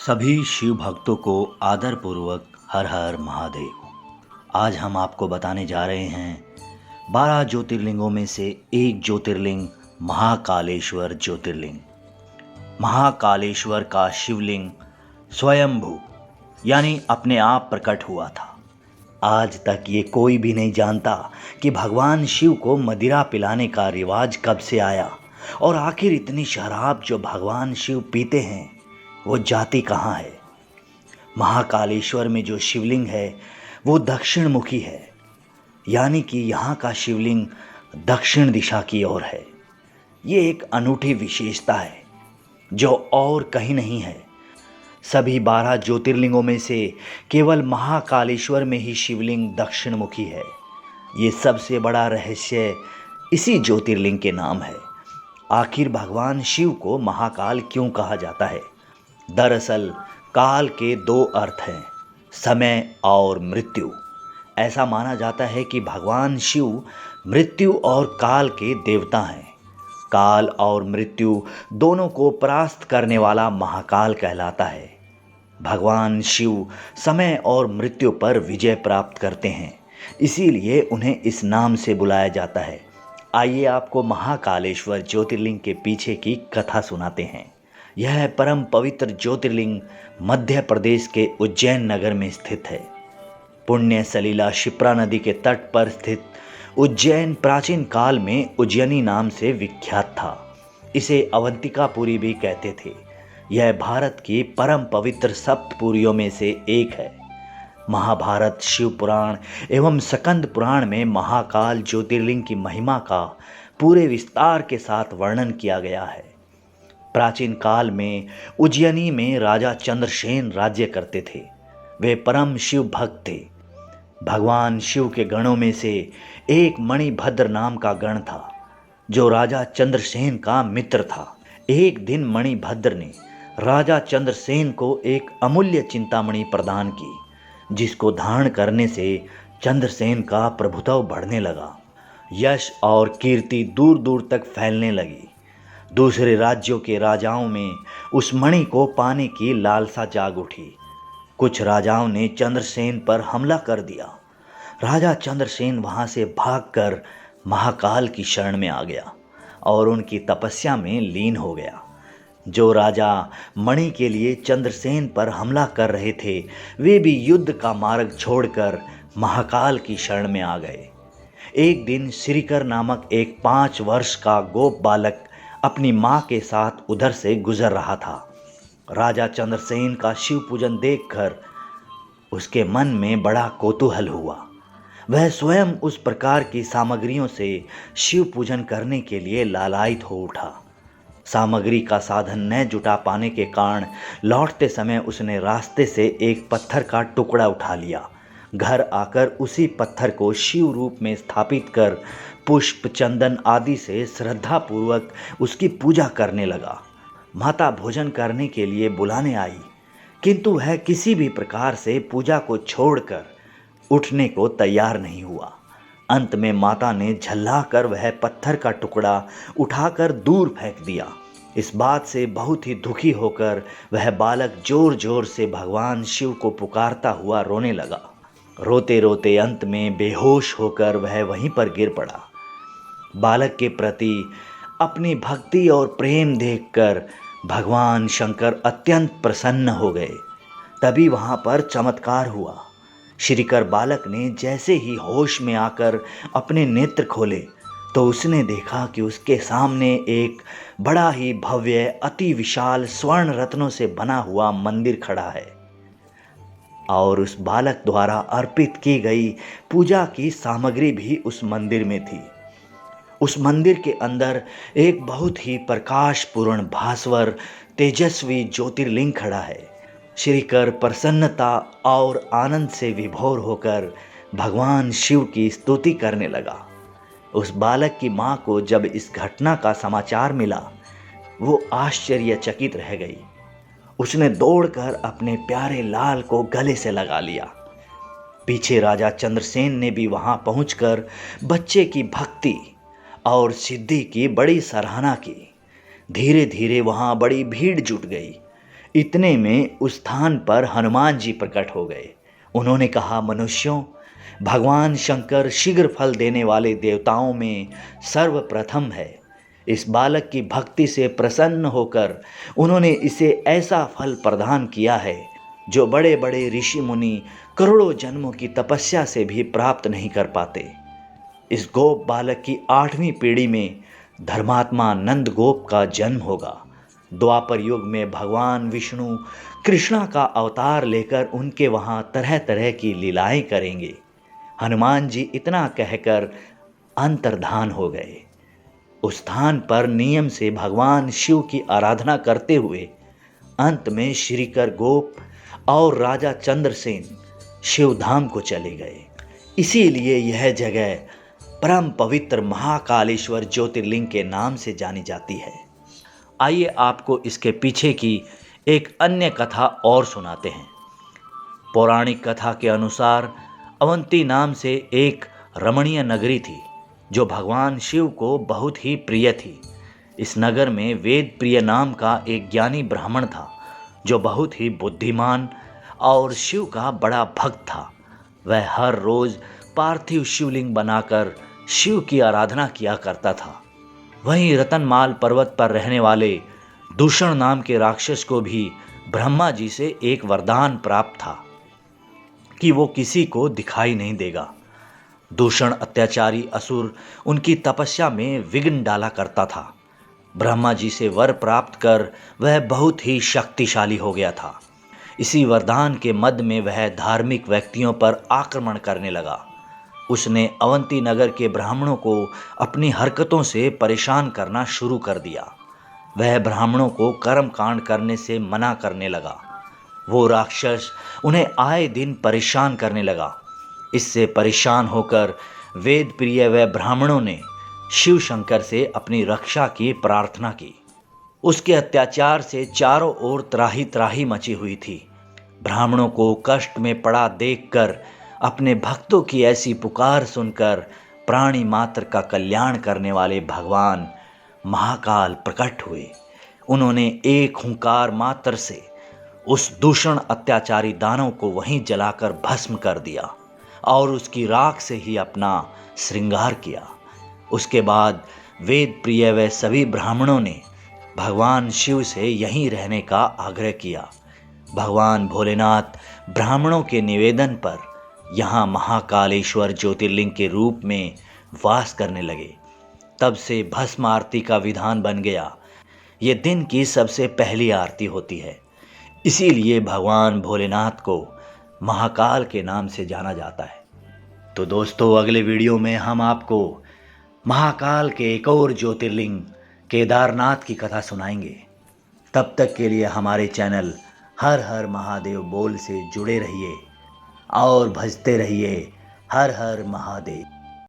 सभी शिव भक्तों को आदर पूर्वक हर हर महादेव। आज हम आपको बताने जा रहे हैं 12 ज्योतिर्लिंगों में से एक ज्योतिर्लिंग महाकालेश्वर ज्योतिर्लिंग। महाकालेश्वर का शिवलिंग स्वयंभू यानी अपने आप प्रकट हुआ था। आज तक ये कोई भी नहीं जानता कि भगवान शिव को मदिरा पिलाने का रिवाज कब से आया और आखिर इतनी शराब जो भगवान शिव पीते हैं वो जाती कहाँ है। महाकालेश्वर में जो शिवलिंग है वो दक्षिण मुखी है, यानी कि यहाँ का शिवलिंग दक्षिण दिशा की ओर है। ये एक अनूठी विशेषता है जो और कहीं नहीं है। सभी 12 ज्योतिर्लिंगों में से केवल महाकालेश्वर में ही शिवलिंग दक्षिण मुखी है। ये सबसे बड़ा रहस्य इसी ज्योतिर्लिंग के नाम है। आखिर भगवान शिव को महाकाल क्यों कहा जाता है? दरअसल काल के दो अर्थ हैं, समय और मृत्यु। ऐसा माना जाता है कि भगवान शिव मृत्यु और काल के देवता हैं। काल और मृत्यु दोनों को परास्त करने वाला महाकाल कहलाता है। भगवान शिव समय और मृत्यु पर विजय प्राप्त करते हैं, इसीलिए उन्हें इस नाम से बुलाया जाता है। आइए आपको महाकालेश्वर ज्योतिर्लिंग के पीछे की कथा सुनाते हैं। यह परम पवित्र ज्योतिर्लिंग मध्य प्रदेश के उज्जैन नगर में स्थित है। पुण्य सलीला शिप्रा नदी के तट पर स्थित उज्जैन प्राचीन काल में उज्जैनी नाम से विख्यात था। इसे अवंतिकापुरी भी कहते थे। यह भारत की परम पवित्र सप्तपुरियों में से एक है। महाभारत, शिव पुराण एवं स्कंद पुराण में महाकाल ज्योतिर्लिंग की महिमा का पूरे विस्तार के साथ वर्णन किया गया है। प्राचीन काल में उज्जैनी में राजा चंद्रसेन राज्य करते थे। वे परम शिव भक्त थे। भगवान शिव के गणों में से एक मणिभद्र नाम का गण था जो राजा चंद्रसेन का मित्र था। एक दिन मणिभद्र ने राजा चंद्रसेन को एक अमूल्य चिंतामणि प्रदान की, जिसको धारण करने से चंद्रसेन का प्रभुत्व बढ़ने लगा। यश और कीर्ति दूर दूर तक फैलने लगी। दूसरे राज्यों के राजाओं में उस मणि को पाने की लालसा जाग उठी। कुछ राजाओं ने चंद्रसेन पर हमला कर दिया। राजा चंद्रसेन वहां से भागकर महाकाल की शरण में आ गया और उनकी तपस्या में लीन हो गया। जो राजा मणि के लिए चंद्रसेन पर हमला कर रहे थे, वे भी युद्ध का मार्ग छोड़कर महाकाल की शरण में आ गए। एक दिन श्रीकर नामक एक 5 वर्ष का गोप बालक अपनी माँ के साथ उधर से गुजर रहा था। राजा चंद्रसेन का शिव पूजन देखकर उसके मन में बड़ा कौतूहल हुआ। वह स्वयं उस प्रकार की सामग्रियों से शिव पूजन करने के लिए लालायित हो उठा। सामग्री का साधन न जुटा पाने के कारण लौटते समय उसने रास्ते से एक पत्थर का टुकड़ा उठा लिया। घर आकर उसी पत्थर को शिव रूप में स्थापित कर पुष्प, चंदन आदि से श्रद्धा पूर्वक उसकी पूजा करने लगा। माता भोजन करने के लिए बुलाने आई, किंतु वह किसी भी प्रकार से पूजा को छोड़कर उठने को तैयार नहीं हुआ। अंत में माता ने झल्लाकर वह पत्थर का टुकड़ा उठाकर दूर फेंक दिया। इस बात से बहुत ही दुखी होकर वह बालक जोर जोर से भगवान शिव को पुकारता हुआ रोने लगा। रोते रोते अंत में बेहोश होकर वह वहीं पर गिर पड़ा। बालक के प्रति अपनी भक्ति और प्रेम देखकर भगवान शंकर अत्यंत प्रसन्न हो गए। तभी वहाँ पर चमत्कार हुआ। श्रीकर बालक ने जैसे ही होश में आकर अपने नेत्र खोले तो उसने देखा कि उसके सामने एक बड़ा ही भव्य, अति विशाल स्वर्ण रत्नों से बना हुआ मंदिर खड़ा है और उस बालक द्वारा अर्पित की गई पूजा की सामग्री भी उस मंदिर में थी। उस मंदिर के अंदर एक बहुत ही प्रकाशपूर्ण, भास्वर, तेजस्वी ज्योतिर्लिंग खड़ा है। श्रीकर प्रसन्नता और आनंद से विभोर होकर भगवान शिव की स्तुति करने लगा। उस बालक की माँ को जब इस घटना का समाचार मिला, वो आश्चर्यचकित रह गई। उसने दौड़कर अपने प्यारे लाल को गले से लगा लिया। पीछे राजा चंद्रसेन ने भी वहां पहुंचकर बच्चे की भक्ति और सिद्धि की बड़ी सराहना की। धीरे धीरे वहां बड़ी भीड़ जुट गई। इतने में उस स्थान पर हनुमान जी प्रकट हो गए। उन्होंने कहा, मनुष्यों, भगवान शंकर शीघ्र फल देने वाले देवताओं में सर्वप्रथम है। इस बालक की भक्ति से प्रसन्न होकर उन्होंने इसे ऐसा फल प्रदान किया है जो बड़े बड़े ऋषि मुनि करोड़ों जन्मों की तपस्या से भी प्राप्त नहीं कर पाते। इस गोप बालक की 8वीं पीढ़ी में धर्मात्मा नंद गोप का जन्म होगा। द्वापर युग में भगवान विष्णु कृष्णा का अवतार लेकर उनके वहाँ तरह तरह की लीलाएं करेंगे। हनुमान जी इतना कहकर अंतर्धान हो गए। उस स्थान पर नियम से भगवान शिव की आराधना करते हुए अंत में श्रीकर गोप और राजा चंद्रसेन शिवधाम को चले गए। इसीलिए यह जगह परम पवित्र महाकालेश्वर ज्योतिर्लिंग के नाम से जानी जाती है। आइए आपको इसके पीछे की एक अन्य कथा और सुनाते हैं। पौराणिक कथा के अनुसार अवंती नाम से एक रमणीय नगरी थी जो भगवान शिव को बहुत ही प्रिय थी। इस नगर में वेद प्रिय नाम का एक ज्ञानी ब्राह्मण था जो बहुत ही बुद्धिमान और शिव का बड़ा भक्त था। वह हर रोज पार्थिव शिवलिंग बनाकर शिव की आराधना किया करता था। वहीं रतनमाल पर्वत पर रहने वाले दूषण नाम के राक्षस को भी ब्रह्मा जी से एक वरदान प्राप्त था कि वो किसी को दिखाई नहीं देगा। दूषण अत्याचारी असुर उनकी तपस्या में विघ्न डाला करता था। ब्रह्मा जी से वर प्राप्त कर वह बहुत ही शक्तिशाली हो गया था। इसी वरदान के मद में वह धार्मिक व्यक्तियों पर आक्रमण करने लगा। उसने अवंती नगर के ब्राह्मणों को अपनी हरकतों से परेशान करना शुरू कर दिया। वह ब्राह्मणों को कर्म कांड करने से मना करने लगा। वो राक्षस उन्हें आए दिन परेशान करने लगा। इससे परेशान होकर वेद प्रिय व ब्राह्मणों ने शिव शंकर से अपनी रक्षा की प्रार्थना की। उसके अत्याचार से चारों ओर त्राही त्राही मची हुई थी। ब्राह्मणों को कष्ट में पड़ा देखकर, अपने भक्तों की ऐसी पुकार सुनकर प्राणी मात्र का कल्याण करने वाले भगवान महाकाल प्रकट हुए। उन्होंने एक हुंकार मात्र से उस दूषण अत्याचारी दानव को वहीं जलाकर भस्म कर दिया और उसकी राख से ही अपना श्रृंगार किया। उसके बाद वेद प्रिय व सभी ब्राह्मणों ने भगवान शिव से यहीं रहने का आग्रह किया। भगवान भोलेनाथ ब्राह्मणों के निवेदन पर यहाँ महाकालेश्वर ज्योतिर्लिंग के रूप में वास करने लगे। तब से भस्म आरती का विधान बन गया। ये दिन की सबसे पहली आरती होती है। इसीलिए भगवान भोलेनाथ को महाकाल के नाम से जाना जाता है। तो दोस्तों, अगले वीडियो में हम आपको महाकाल के एक और ज्योतिर्लिंग केदारनाथ की कथा सुनाएंगे। तब तक के लिए हमारे चैनल हर हर महादेव बोल से जुड़े रहिए और भजते रहिए हर हर महादेव।